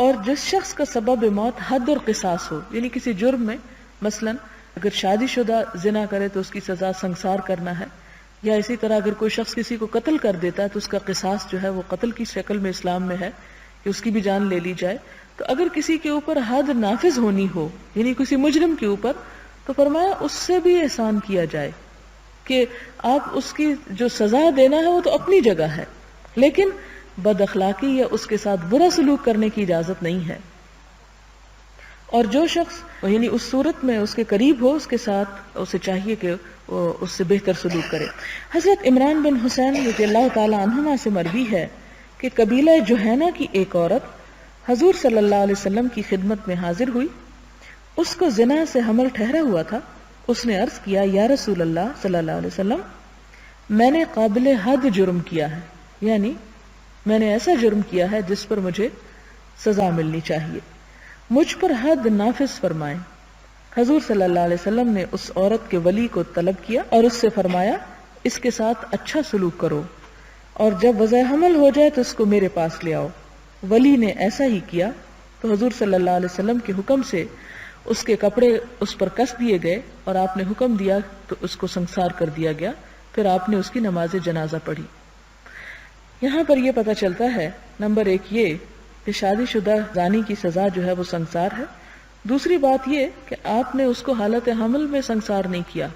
اور جس شخص کا سبب موت حد اور قصاص ہو، یعنی کسی جرم میں، مثلا اگر شادی شدہ زنا کرے تو اس کی سزا سنگسار کرنا ہے، یا اسی طرح اگر کوئی شخص کسی کو قتل کر دیتا ہے تو اس کا قصاص جو ہے وہ قتل کی شکل میں اسلام میں ہے کہ اس کی بھی جان لے لی جائے. تو اگر کسی کے اوپر حد نافذ ہونی ہو، یعنی کسی مجرم کے اوپر، تو فرمایا اس سے بھی احسان کیا جائے کہ آپ اس کی جو سزا دینا ہے وہ تو اپنی جگہ ہے، لیکن بد اخلاقی یا اس کے ساتھ برا سلوک کرنے کی اجازت نہیں ہے. اور جو شخص یعنی اس صورت میں اس کے قریب ہو، اس کے ساتھ اسے چاہیے کہ وہ اس سے بہتر سلوک کرے. حضرت عمران بن حسین رضی اللہ تعالی عنہما سے مروی ہے کہ قبیلہ جوہینہ کی ایک عورت حضور صلی اللہ علیہ وسلم کی خدمت میں حاضر ہوئی. اس کو زنا سے حمل ٹھہرا ہوا تھا. اس نے عرض کیا، یا رسول اللہ صلی اللہ علیہ وسلم، میں نے قابل حد جرم کیا ہے، یعنی میں نے ایسا جرم کیا ہے جس پر مجھے سزا ملنی چاہیے، مجھ پر حد نافذ فرمائیں. حضور صلی اللہ علیہ وسلم نے اس عورت کے ولی کو طلب کیا اور اس سے فرمایا، اس کے ساتھ اچھا سلوک کرو، اور جب وضع حمل ہو جائے تو اس کو میرے پاس لے آؤ. ولی نے ایسا ہی کیا تو حضور صلی اللہ علیہ وسلم کے حکم سے اس کے کپڑے اس پر کس دیے گئے اور آپ نے حکم دیا تو اس کو سنسار کر دیا گیا. پھر آپ نے اس کی نماز جنازہ پڑھی. یہاں پر یہ پتہ چلتا ہے، نمبر ایک یہ کہ شادی شدہ زانی کی سزا جو ہے وہ سنسار ہے. دوسری بات یہ کہ آپ نے اس کو حالت حمل میں سنسار نہیں کیا.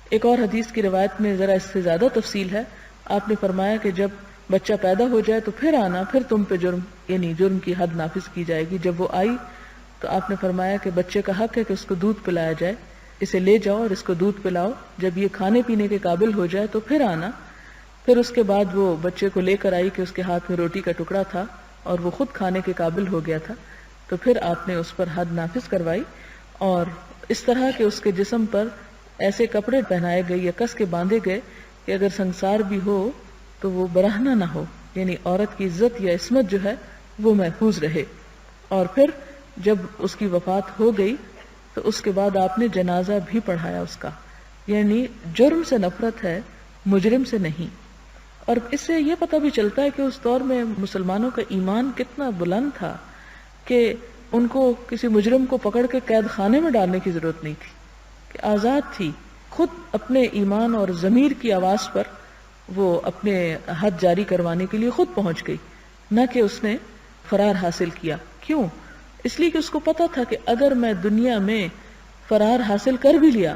ایک اور حدیث کی روایت میں ذرا اس سے زیادہ تفصیل ہے. آپ نے فرمایا کہ جب بچہ پیدا ہو جائے تو پھر آنا، پھر تم پہ جرم یعنی جرم کی حد نافذ کی جائے گی. جب وہ آئی تو آپ نے فرمایا کہ بچے کا حق ہے کہ اس کو دودھ پلایا جائے، اسے لے جاؤ اور اس کو دودھ پلاؤ. جب یہ کھانے پینے کے قابل ہو جائے تو پھر آنا. پھر اس کے بعد وہ بچے کو لے کر آئی کہ اس کے ہاتھ میں روٹی کا ٹکڑا تھا اور وہ خود کھانے کے قابل ہو گیا تھا. تو پھر آپ نے اس پر حد نافذ کروائی، اور اس طرح کہ اس کے جسم پر ایسے کپڑے پہنائے گئے یا کس کے باندھے گئے کہ اگر سنسار بھی ہو تو وہ برہنہ نہ ہو، یعنی عورت کی عزت یا عصمت جو ہے وہ محفوظ رہے. اور پھر جب اس کی وفات ہو گئی تو اس کے بعد آپ نے جنازہ بھی پڑھایا اس کا. یعنی جرم سے نفرت ہے، مجرم سے نہیں. اور اس سے یہ پتہ بھی چلتا ہے کہ اس دور میں مسلمانوں کا ایمان کتنا بلند تھا کہ ان کو کسی مجرم کو پکڑ کے قید خانے میں ڈالنے کی ضرورت نہیں تھی، کہ آزاد تھی، خود اپنے ایمان اور ضمیر کی آواز پر وہ اپنے حد جاری کروانے کے لیے خود پہنچ گئی، نہ کہ اس نے فرار حاصل کیا. کیوں؟ اس لیے کہ اس کو پتا تھا کہ اگر میں دنیا میں فرار حاصل کر بھی لیا،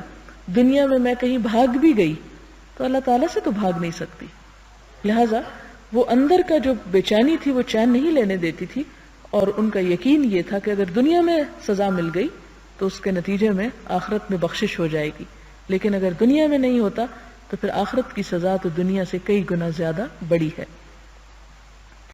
دنیا میں میں کہیں بھاگ بھی گئی تو اللہ تعالیٰ سے تو بھاگ نہیں سکتی. لہٰذا وہ اندر کا جو بے چینی تھی وہ چین نہیں لینے دیتی تھی، اور ان کا یقین یہ تھا کہ اگر دنیا میں سزا مل گئی تو اس کے نتیجے میں آخرت میں بخشش ہو جائے گی، لیکن اگر دنیا میں نہیں ہوتا تو پھر آخرت کی سزا تو دنیا سے کئی گنا زیادہ بڑی ہے.